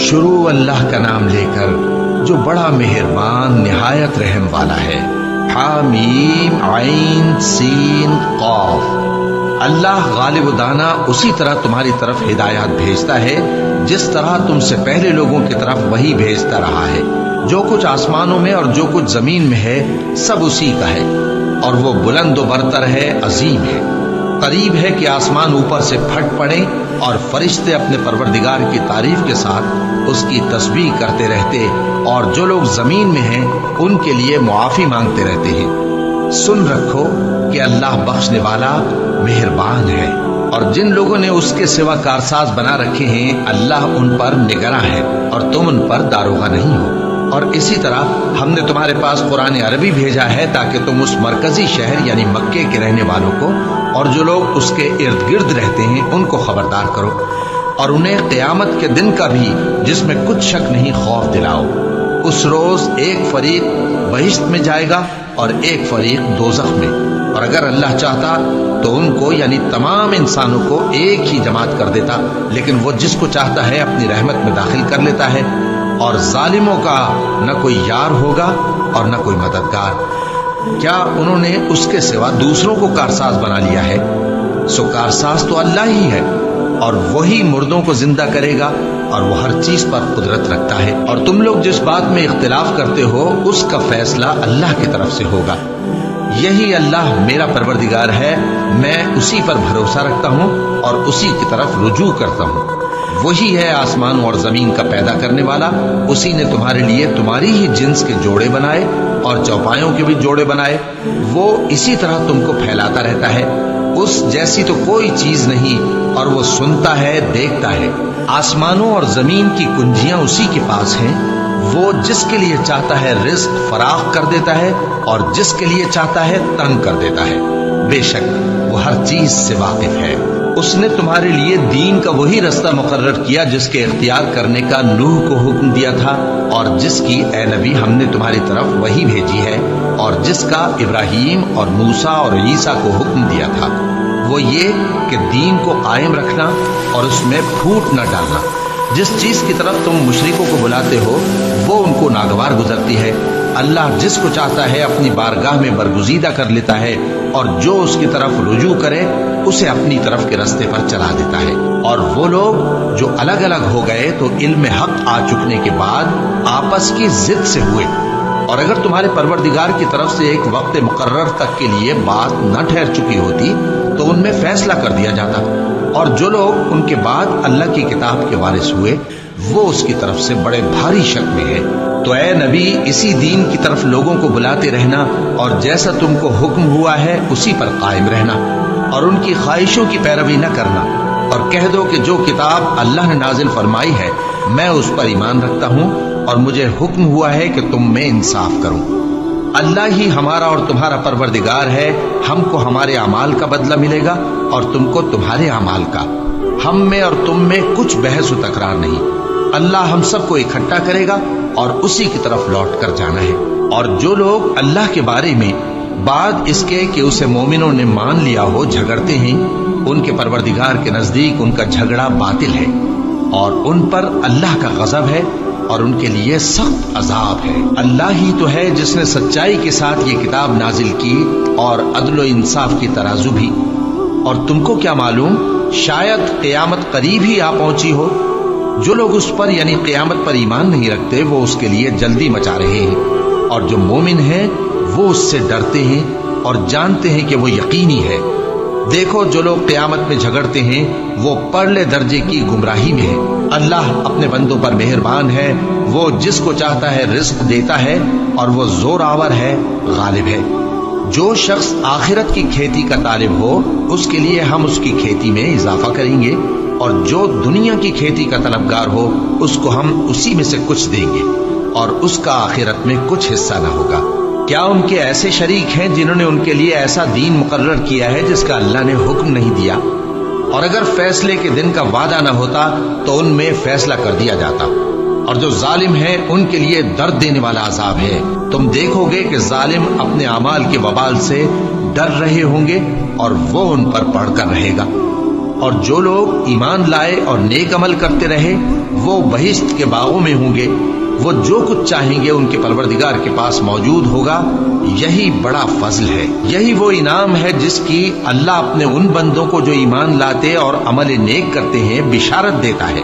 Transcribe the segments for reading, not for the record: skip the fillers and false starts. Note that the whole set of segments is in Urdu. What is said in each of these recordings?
شروع اللہ کا نام لے کر جو بڑا مہربان نہایت رحم والا ہے۔ حامیم عین سین قاف۔ اللہ غالب و دانا اسی طرح تمہاری طرف ہدایات بھیجتا ہے جس طرح تم سے پہلے لوگوں کی طرف وہی بھیجتا رہا ہے۔ جو کچھ آسمانوں میں اور جو کچھ زمین میں ہے سب اسی کا ہے، اور وہ بلند و برتر ہے، عظیم ہے۔ قریب ہے کہ آسمان اوپر سے پھٹ پڑے اور فرشتے اپنے پروردگار کی تعریف کے ساتھ اس کی تسبیح کرتے رہتے، اور جو لوگ زمین میں ہیں ان کے لیے معافی مانگتے رہتے ہیں۔ سن رکھو کہ اللہ بخشنے والا مہربان ہے، اور جن لوگوں نے اس کے سوا کارساز بنا رکھے ہیں اللہ ان پر نگراں ہے، اور تم ان پر داروغہ نہیں ہو۔ اور اسی طرح ہم نے تمہارے پاس قرآن عربی بھیجا ہے تاکہ تم اس مرکزی شہر یعنی مکے کے رہنے والوں کو اور جو لوگ اس کے ارد گرد رہتے ہیں ان کو خبردار کرو، اور انہیں قیامت کے دن کا بھی جس میں کچھ شک نہیں خوف دلاؤ۔ اس روز ایک فریق بہشت میں جائے گا اور ایک فریق دوزخ میں، اور اگر اللہ چاہتا تو ان کو یعنی تمام انسانوں کو ایک ہی جماعت کر دیتا، لیکن وہ جس کو چاہتا ہے اپنی رحمت میں داخل کر لیتا ہے، اور ظالموں کا نہ کوئی یار ہوگا اور نہ کوئی مددگار۔ کیا انہوں نے اس کے سوا دوسروں کو کارساز بنا لیا ہے؟ سو کارساز تو اللہ ہی ہے، اور وہی مردوں کو زندہ کرے گا، اور وہ ہر چیز پر قدرت رکھتا ہے۔ اور تم لوگ جس بات میں اختلاف کرتے ہو اس کا فیصلہ اللہ کی طرف سے ہوگا۔ یہی اللہ میرا پروردگار ہے، میں اسی پر بھروسہ رکھتا ہوں اور اسی کی طرف رجوع کرتا ہوں۔ وہی ہے آسمان اور زمین کا پیدا کرنے والا، اسی نے تمہارے لیے تمہاری ہی جنس کے جوڑے بنائے اور چوپایوں کے بھی جوڑے بنائے۔ وہ اسی طرح تم کو پھیلاتا رہتا ہے، اس جیسی تو کوئی چیز نہیں، اور وہ سنتا ہے، دیکھتا ہے۔ آسمانوں اور زمین کی کنجیاں اسی کے پاس ہیں، وہ جس کے لیے چاہتا ہے رزق فراخ کر دیتا ہے اور جس کے لیے چاہتا ہے تنگ کر دیتا ہے۔ بے شک وہ ہر چیز سے واقف ہے۔ اس نے تمہارے لیے دین کا وہی رستہ مقرر کیا جس کے اختیار کرنے کا نوح کو حکم دیا تھا، اور جس کی اے نبی ہم نے تمہاری طرف وہی بھیجی ہے، اور جس کا ابراہیم اور موسیٰ اور عیسیٰ کو حکم دیا تھا، وہ یہ کہ دین کو قائم رکھنا اور اس میں پھوٹ نہ ڈالنا۔ جس چیز کی طرف تم مشرکوں کو بلاتے ہو وہ ان کو ناگوار گزرتی ہے۔ اللہ جس کو چاہتا ہے اپنی بارگاہ میں برگزیدہ کر لیتا ہے، اور جو اس کی طرف رجوع کرے اسے اپنی طرف کے رستے پر چلا دیتا ہے۔ اور وہ لوگ جو الگ الگ ہو گئے تو علم حق آ چکنے کے بعد آپس کی ضد سے ہوئے، اور اگر تمہارے پروردگار کی طرف سے ایک وقت مقرر تک کے لیے بات نہ ٹھہر چکی ہوتی تو ان میں فیصلہ کر دیا جاتا، اور جو لوگ ان کے بعد اللہ کی کتاب کے وارث ہوئے وہ اس کی طرف سے بڑے بھاری شک میں ہے۔ تو اے نبی اسی دین کی طرف لوگوں کو بلاتے رہنا، اور جیسا تم کو حکم ہوا ہے اسی پر قائم رہنا، اور ان کی خواہشوں کی پیروی نہ کرنا، اور کہہ دو کہ جو کتاب اللہ نے نازل فرمائی ہے میں اس پر ایمان رکھتا ہوں، اور مجھے حکم ہوا ہے کہ تم میں انصاف کروں۔ اللہ ہی ہمارا اور تمہارا پروردگار ہے، ہم کو ہمارے اعمال کا بدلہ ملے گا اور تم کو تمہارے اعمال کا۔ ہم میں اور تم میں کچھ بحث و تکرار نہیں، اللہ ہم سب کو اکٹھا کرے گا اور اسی کی طرف لوٹ کر جانا ہے۔ اور جو لوگ اللہ کے بارے میں بعد اس کے کہ اسے مومنوں نے مان لیا ہو جھگڑتے ہیں، ان کے پروردگار کے نزدیک ان کا جھگڑا باطل ہے، اور ان پر اللہ کا غضب ہے اور ان کے لیے سخت عذاب ہے۔ اللہ ہی تو ہے جس نے سچائی کے ساتھ یہ کتاب نازل کی اور عدل و انصاف کی ترازو بھی۔ اور تم کو کیا معلوم، شاید قیامت قریب ہی آ پہنچی ہو۔ جو لوگ اس پر یعنی قیامت پر ایمان نہیں رکھتے وہ اس کے لیے جلدی مچا رہے ہیں، اور جو مومن ہیں وہ اس سے ڈرتے ہیں اور جانتے ہیں کہ وہ یقینی ہے۔ دیکھو جو لوگ قیامت میں جھگڑتے ہیں وہ پرلے درجے کی گمراہی میں ہیں۔ اللہ اپنے بندوں پر مہربان ہے، وہ جس کو چاہتا ہے رزق دیتا ہے، اور وہ زور آور ہے، غالب ہے۔ جو شخص آخرت کی کھیتی کا طالب ہو اس کے لیے ہم اس کی کھیتی میں اضافہ کریں گے، اور جو دنیا کی کھیتی کا طلبگار ہو اس کو ہم اسی میں سے کچھ دیں گے، اور اس کا آخرت میں کچھ حصہ نہ ہوگا۔ کیا ان کے ایسے شریک ہیں جنہوں نے ان کے لیے ایسا دین مقرر کیا ہے جس کا اللہ نے حکم نہیں دیا؟ اور اگر فیصلے کے دن کا وعدہ نہ ہوتا تو ان میں فیصلہ کر دیا جاتا، اور جو ظالم ہیں ان کے لیے درد دینے والا عذاب ہے۔ تم دیکھو گے کہ ظالم اپنے اعمال کے وبال سے ڈر رہے ہوں گے اور وہ ان پر پڑھ کر رہے گا۔ اور جو لوگ ایمان لائے اور نیک عمل کرتے رہے وہ بہشت کے باغوں میں ہوں گے، وہ جو کچھ چاہیں گے ان کے پروردگار کے پاس موجود ہوگا۔ یہی بڑا فضل ہے، یہی وہ انعام ہے جس کی اللہ اپنے ان بندوں کو جو ایمان لاتے اور عمل نیک کرتے ہیں بشارت دیتا ہے۔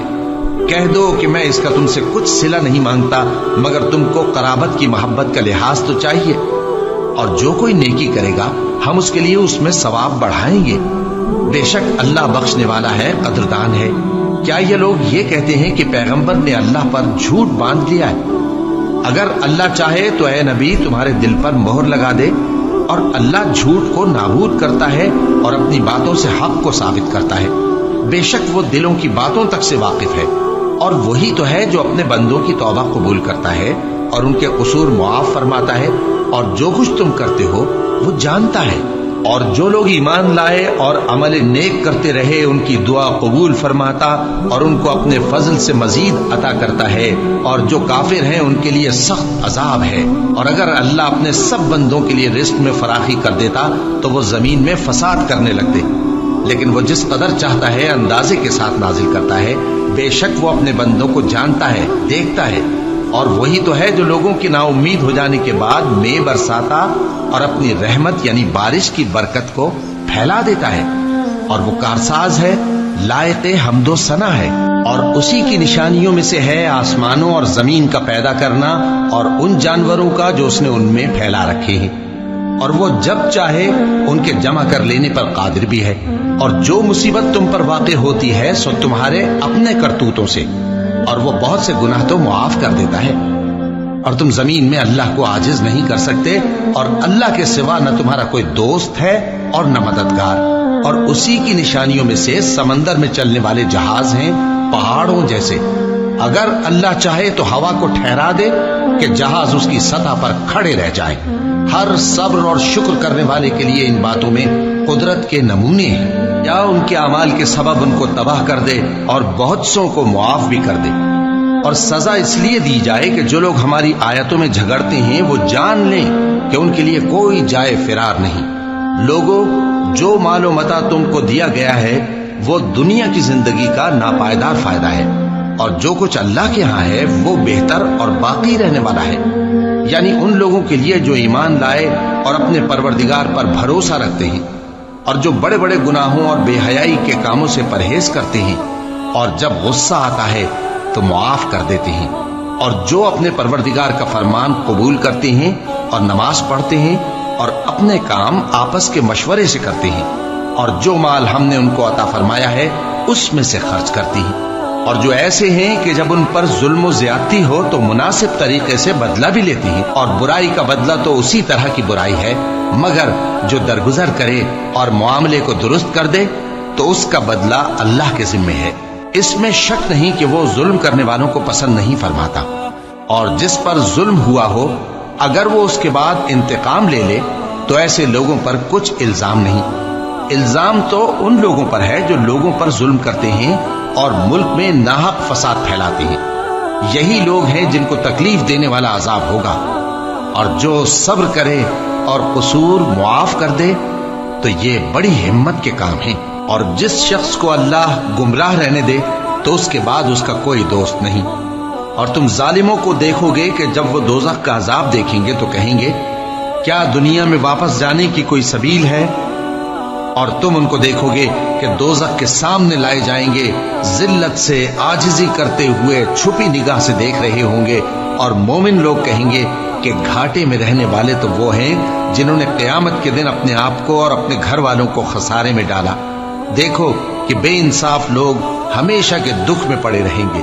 کہہ دو کہ میں اس کا تم سے کچھ صلہ نہیں مانگتا مگر تم کو قرابت کی محبت کا لحاظ تو چاہیے، اور جو کوئی نیکی کرے گا ہم اس کے لیے اس میں ثواب بڑھائیں گے۔ بے شک اللہ بخشنے والا ہے، قدردان ہے۔ کیا یہ لوگ یہ کہتے ہیں کہ پیغمبر نے اللہ پر جھوٹ باندھ لیا ہے؟ اگر اللہ چاہے تو اے نبی تمہارے دل پر مہر لگا دے، اور اللہ جھوٹ کو نابود کرتا ہے اور اپنی باتوں سے حق کو ثابت کرتا ہے۔ بے شک وہ دلوں کی باتوں تک سے واقف ہے، اور وہی تو ہے جو اپنے بندوں کی توبہ قبول کرتا ہے اور ان کے قصور معاف فرماتا ہے، اور جو کچھ تم کرتے ہو وہ جانتا ہے۔ اور جو لوگ ایمان لائے اور عمل نیک کرتے رہے ان کی دعا قبول فرماتا اور ان کو اپنے فضل سے مزید عطا کرتا ہے، اور جو کافر ہیں ان کے لیے سخت عذاب ہے۔ اور اگر اللہ اپنے سب بندوں کے لیے رزق میں فراخی کر دیتا تو وہ زمین میں فساد کرنے لگتے، لیکن وہ جس قدر چاہتا ہے اندازے کے ساتھ نازل کرتا ہے۔ بے شک وہ اپنے بندوں کو جانتا ہے، دیکھتا ہے، اور وہی تو ہے جو لوگوں کی نا امید ہو جانے کے بعد مے برساتا اور اپنی رحمت یعنی بارش کی برکت کو پھیلا دیتا ہے، اور وہ کارساز ہے، لائق حمد و ثنا ہے۔ اور اسی کی نشانیوں میں سے ہے آسمانوں اور زمین کا پیدا کرنا اور ان جانوروں کا جو اس نے ان میں پھیلا رکھے ہیں، اور وہ جب چاہے ان کے جمع کر لینے پر قادر بھی ہے۔ اور جو مصیبت تم پر واقع ہوتی ہے سو تمہارے اپنے کرتوتوں سے، اور وہ بہت سے گناہ تو معاف کر دیتا ہے۔ اور تم زمین میں اللہ کو عاجز نہیں کر سکتے، اور اللہ کے سوا نہ تمہارا کوئی دوست ہے اور نہ مددگار۔ اور اسی کی نشانیوں میں سے سمندر میں چلنے والے جہاز ہیں پہاڑوں جیسے۔ اگر اللہ چاہے تو ہوا کو ٹھہرا دے کہ جہاز اس کی سطح پر کھڑے رہ جائیں۔ ہر صبر اور شکر کرنے والے کے لیے ان باتوں میں قدرت کے نمونے ہیں، یا ان کے اعمال کے سبب ان کو تباہ کر دے اور بہت سوں کو معاف بھی کر دے۔ اور سزا اس لیے دی جائے کہ جو لوگ ہماری آیتوں میں جھگڑتے ہیں وہ جان لیں کہ ان کے لیے کوئی جائے فرار نہیں۔ لوگوں، جو مال و متاع تم کو دیا گیا ہے وہ دنیا کی زندگی کا ناپائیدار فائدہ ہے، اور جو کچھ اللہ کے ہاں ہے وہ بہتر اور باقی رہنے والا ہے، یعنی ان لوگوں کے لیے جو ایمان لائے اور اپنے پروردگار پر بھروسہ رکھتے ہیں، اور جو بڑے بڑے گناہوں اور بے حیائی کے کاموں سے پرہیز کرتے ہیں، اور جب غصہ آتا ہے تو معاف کر دیتے ہیں، اور جو اپنے پروردگار کا فرمان قبول کرتے ہیں اور نماز پڑھتے ہیں اور اپنے کام آپس کے مشورے سے کرتے ہیں، اور جو مال ہم نے ان کو عطا فرمایا ہے اس میں سے خرچ کرتے ہیں، اور جو ایسے ہیں کہ جب ان پر ظلم و زیادتی ہو تو مناسب طریقے سے بدلہ بھی لیتے ہیں، اور برائی کا بدلہ تو اسی طرح کی برائی ہے، مگر جو درگزر کرے اور معاملے کو درست کر دے تو اس کا بدلہ اللہ کے ذمہ ہے۔ اس میں شک نہیں کہ وہ ظلم کرنے والوں کو پسند نہیں فرماتا، اور جس پر ظلم ہوا ہو اگر وہ اس کے بعد انتقام لے لے تو ایسے لوگوں پر کچھ الزام نہیں۔ الزام تو ان لوگوں پر ہے جو لوگوں پر ظلم کرتے ہیں اور ملک میں ناحق فساد پھیلاتے ہیں، یہی لوگ ہیں جن کو تکلیف دینے والا عذاب ہوگا۔ اور جو صبر کرے اور قصور معاف کر دے تو یہ بڑی ہمت کے کام ہیں۔ اور جس شخص کو اللہ گمراہ رہنے دے تو اس کے بعد اس کا کوئی دوست نہیں۔ اور تم ظالموں کو دیکھو گے کہ جب وہ دوزخ کا عذاب دیکھیں گے تو کہیں گے کیا دنیا میں واپس جانے کی کوئی سبیل ہے؟ اور تم ان کو دیکھو گے کہ دوزخ کے سامنے لائے جائیں گے، ذلت سے عاجزی کرتے ہوئے چھپی نگاہ سے دیکھ رہے ہوں گے، اور مومن لوگ کہیں گے کہ گھاٹے میں رہنے والے تو وہ ہیں جنہوں نے قیامت کے دن اپنے آپ کو اور اپنے گھر والوں کو خسارے میں ڈالا۔ دیکھو کہ بے انصاف لوگ ہمیشہ کے دکھ میں پڑے رہیں گے،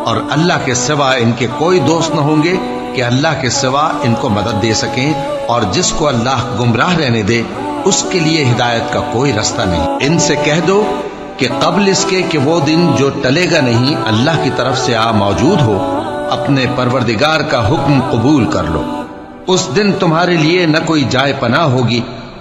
اور اللہ کے سوا ان کے کوئی دوست نہ ہوں گے کہ اللہ کے سوا ان کو مدد دے سکیں، اور جس کو اللہ گمراہ رہنے دے اس کے لیے ہدایت کا کوئی رستہ نہیں۔ ان سے کہہ دو کہ قبل اس کے کہ وہ دن جو ٹلے گا نہیں اللہ کی طرف سے آ موجود ہو، اپنے پروردگار کا حکم قبول کر لو۔ اس دن تمہارے لیے نہ کوئی جائے پناہ ہوگی